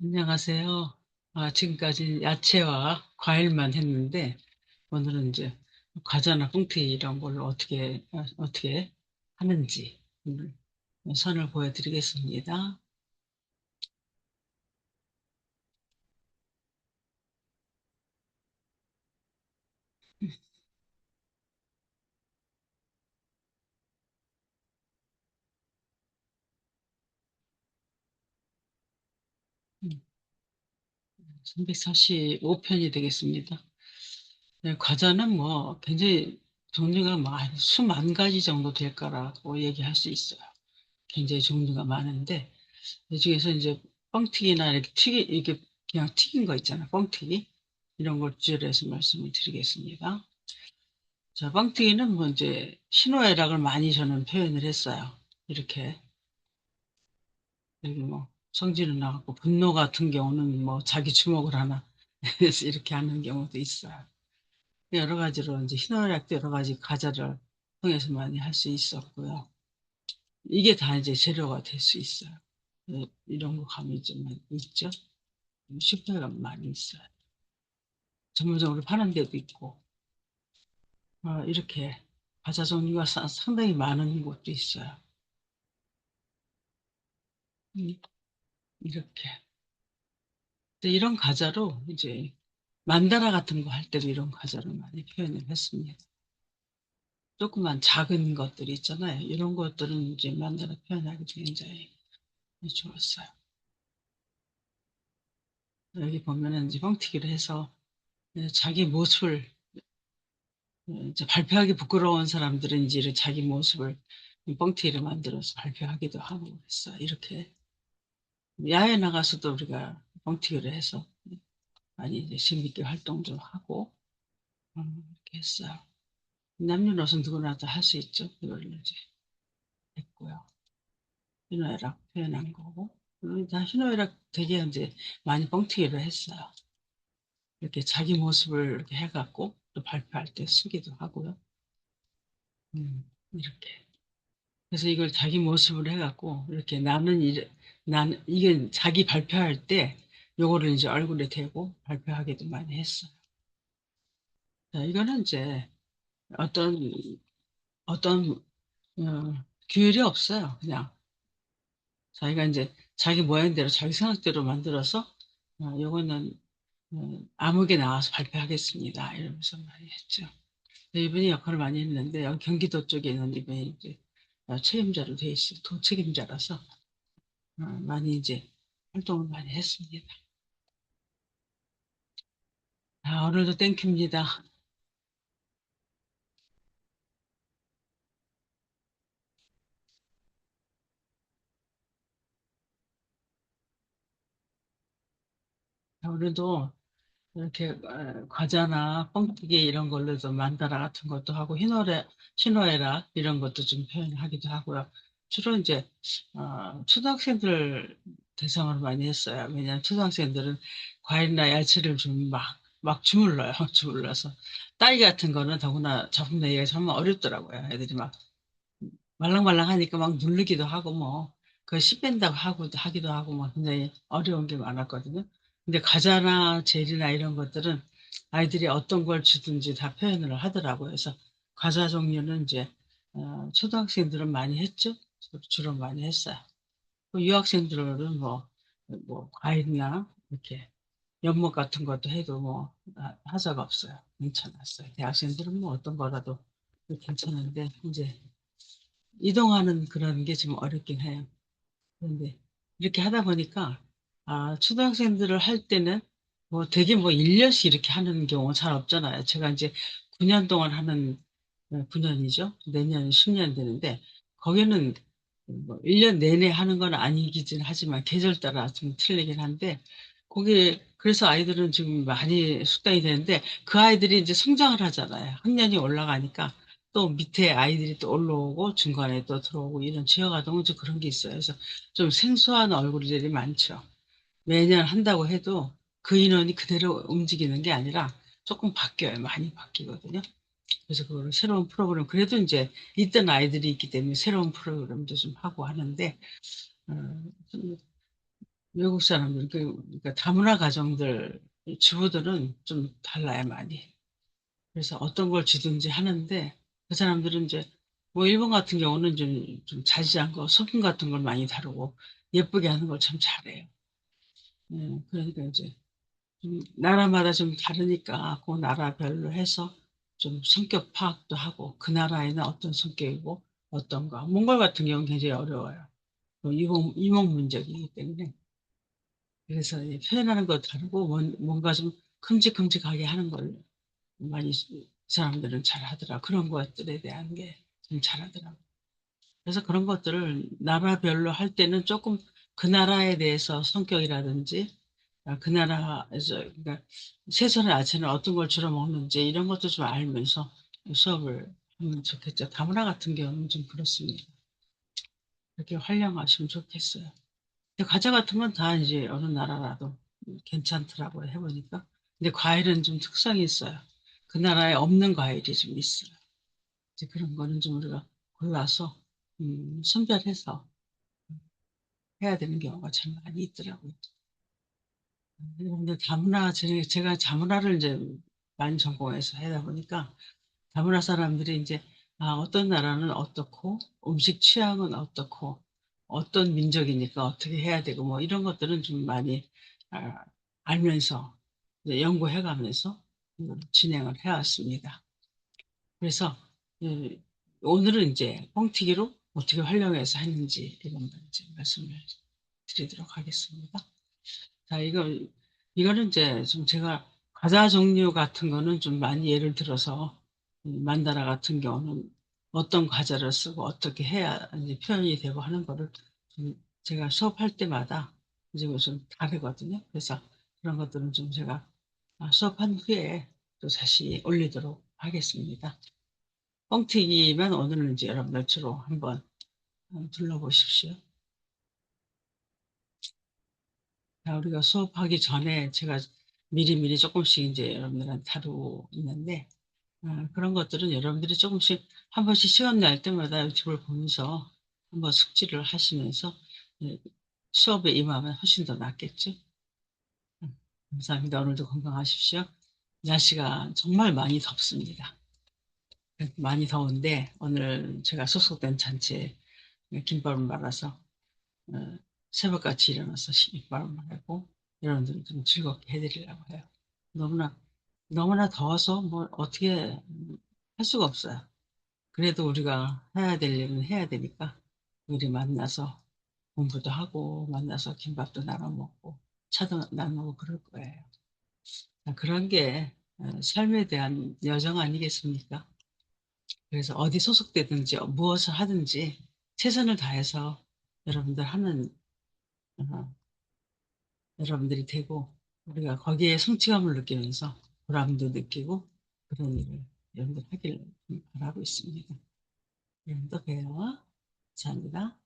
안녕하세요. 지금까지 야채와 과일만 했는데, 오늘은 이제 과자나 꽁ਠ 이런 걸 어떻게 하는지 오늘 선을 보여드리겠습니다. 음, 345편이 되겠습니다. 네, 과자는 뭐 굉장히 종류가 수만 가지 정도 될 거라고 얘기할 수 있어요. 굉장히 종류가 많은데, 이 중에서 이제 뻥튀기나 이렇게 그냥 튀긴 거 있잖아요. 뻥튀기. 이런 걸 주제로 해서 말씀을 드리겠습니다. 자, 뻥튀기는 뭐 이제 희노애락을 많이 저는 표현을 했어요. 이렇게. 여기 뭐 성질을 나갖고 분노 같은 경우는 뭐 자기 주먹을 하나 그래서 이렇게 하는 경우도 있어요. 여러 가지로 이제 희노애락도 여러 가지 과자를 통해서 많이 할 수 있었고요. 이게 다 이제 재료가 될 수 있어요. 이런 거 감이 좀 있죠. 슈퍼가 많이 있어요. 전문적으로 파는 데도 있고, 이렇게 과자 종류가 상당히 많은 곳도 있어요. 음, 이렇게. 근데 이런 과자로 이제 만다라 같은 거 할 때도 이런 과자를 많이 표현을 했습니다. 조그만 작은 것들이 있잖아요. 이런 것들은 이제 만다라 표현하기 굉장히 좋았어요. 여기 보면은 이제 뻥튀기를 해서 자기 모습을 이제 발표하기 부끄러운 사람들은 이제 자기 모습을 뻥튀기를 만들어서 발표하기도 하고 그랬어요. 이렇게 야외 나가서도 우리가 뻥튀기를 해서 많이 이제 재밌게 활동도 하고 이렇게 했어요. 남녀노소 누구나 다 할 수 있죠. 이걸 이제 했고요. 희노애락 표현한 거고. 그리고 다 희노애락 되게 이제 많이 뻥튀기를 했어요. 이렇게 자기 모습을 이렇게 해갖고 또 발표할 때 쓰기도 하고요. 이렇게. 그래서 이걸 자기 모습으로 해갖고 이렇게 나는 이게 자기 발표할 때 요거를 이제 얼굴에 대고 발표하기도 많이 했어요. 자, 이거는 이제 어떤 어떤 규율이 없어요. 그냥 자기가 이제 자기 모양대로 자기 생각대로 만들어서 요거는 아무개 나와서 발표하겠습니다. 이러면서 많이 했죠. 이분이 역할을 많이 했는데 여기 경기도 쪽에 있는 이분이 이제 책임자로 돼 있어요. 도책임자라서 많이 이제 활동을 많이 했습니다. 오늘도 땡큐입니다. 오늘도 이렇게 과자나 뻥튀기 이런 걸로도 만다라 같은 것도 하고 희노애락 이런 것도 좀 표현하기도 하고요. 주로 이제 초등학생들 대상으로 많이 했어요. 왜냐하면 초등학생들은 과일이나 야채를 좀 막 주물러요. 주물러서 딸기 같은 거는 더구나 작품 내기가 정말 어렵더라고요. 애들이 막 말랑말랑하니까 막 누르기도 하고 뭐 그 씨 뺀다고 하기도 하고 뭐 굉장히 어려운 게 많았거든요. 근데 과자나 젤이나 이런 것들은 아이들이 어떤 걸 주든지 다 표현을 하더라고요. 그래서 과자 종류는 이제 초등학생들은 많이 했죠. 주로 많이 했어요. 그 유학생들은 뭐 과일이나 이렇게 연못 같은 것도 해도 뭐 하자가 없어요. 괜찮았어요. 대학생들은 뭐 어떤 거라도 괜찮은데 이제 이동하는 그런 게 좀 어렵긴 해요. 그런데 이렇게 하다 보니까 초등학생들을 할 때는 뭐 되게 뭐 1년씩 이렇게 하는 경우가 잘 없잖아요. 제가 이제 9년 동안 하는 9년이죠. 내년 10년 되는데 거기는 뭐 1년 내내 하는 건 아니긴 하지만 계절 따라 좀 틀리긴 한데 거기 그래서 아이들은 지금 많이 숙달이 되는데 그 아이들이 이제 성장을 하잖아요. 학년이 올라가니까 또 밑에 아이들이 또 올라오고 중간에 또 들어오고 이런 지역아동은 좀 그런 게 있어요. 그래서 좀 생소한 얼굴들이 많죠. 매년 한다고 해도 그 인원이 그대로 움직이는 게 아니라 조금 바뀌어요. 많이 바뀌거든요. 그래서 그거를 새로운 프로그램, 그래도 이제 있던 아이들이 있기 때문에 새로운 프로그램도 좀 하고 하는데, 어, 외국 사람들, 그러니까 다문화 가정들, 주부들은 좀 달라요, 많이. 그래서 어떤 걸 주든지 하는데, 그 사람들은 이제, 뭐, 일본 같은 경우는 좀 자지한 거, 소품 같은 걸 많이 다루고, 예쁘게 하는 걸 참 잘해요. 그러니까 이제, 나라마다 좀 다르니까, 그 나라별로 해서 좀 성격 파악도 하고, 그 나라에는 어떤 성격이고, 어떤가. 몽골 같은 경우는 굉장히 어려워요. 이목 문제이기 때문에. 그래서 이 표현하는 거 다르고 뭔가 좀 큼직큼직하게 하는 걸 많이 사람들은 잘 하더라. 그런 것들에 대한 게 좀 잘하더라고. 그래서 그런 것들을 나라별로 할 때는 조금 그 나라에 대해서 성격이라든지 그 나라에서 그러니까 새서는 아침에 어떤 걸 주로 먹는지 이런 것도 좀 알면서 수업을 하면 좋겠죠. 다문화 같은 경우는 좀 그렇습니다. 그렇게 활용하시면 좋겠어요. 근데 과자 같은 건 다 이제 어느 나라라도 괜찮더라고요, 해보니까. 근데 과일은 좀 특성이 있어요. 그 나라에 없는 과일이 좀 있어요. 이제 그런 거는 좀 우리가 골라서, 선별해서 해야 되는 경우가 참 많이 있더라고요. 근데 다문화, 제가 다문화를 이제 많이 전공해서 하다 보니까 다문화 사람들이 이제 어떤 나라는 어떻고 음식 취향은 어떻고 어떤 민족이니까 어떻게 해야 되고 뭐 이런 것들은 좀 많이 아, 알면서 이제 연구해가면서 진행을 해왔습니다. 그래서 예, 오늘은 이제 뻥튀기로 어떻게 활용해서 했는지 이런 걸 이제 말씀을 드리도록 하겠습니다. 자, 이거는 이제 좀 제가 과자 종류 같은 거는 좀 많이 예를 들어서 만다라 같은 경우는 어떤 과자를 쓰고 어떻게 해야 이제 표현이 되고 하는 거를 좀 제가 수업할 때마다 이제 좀 다르거든요. 그래서 그런 것들은 좀 제가 수업한 후에 또 다시 올리도록 하겠습니다. 뻥튀기만 오늘은 이제 여러분들 주로 한번 둘러보십시오. 자, 우리가 수업하기 전에 제가 미리미리 조금씩 이제 여러분들한테 다루고 있는데, 그런 것들은 여러분들이 조금씩 한 번씩 시간 날 때마다 유튜브를 보면서 한번 숙지를 하시면서 예, 수업에 임하면 훨씬 더 낫겠죠? 감사합니다. 오늘도 건강하십시오. 날씨가 정말 많이 덥습니다. 많이 더운데 오늘 제가 소속된 잔치에 김밥을 말아서 어, 새벽같이 일어나서 김밥을 말고 여러분들 좀 즐겁게 해드리려고 해요. 너무나 너무나 더워서 뭐 어떻게 할 수가 없어요. 그래도 우리가 해야 될 일은 해야 되니까 우리 만나서 공부도 하고 만나서 김밥도 나눠 먹고 차도 나누고 그럴 거예요. 그런 게 삶에 대한 여정 아니겠습니까? 그래서 어디 소속되든지 무엇을 하든지 최선을 다해서 여러분들 하는 어, 여러분들이 되고 우리가 거기에 성취감을 느끼면서 보람도 느끼고 그런 일을 여러분들 하기를 바라고 있습니다. 여러분도 봬요. 감사합니다.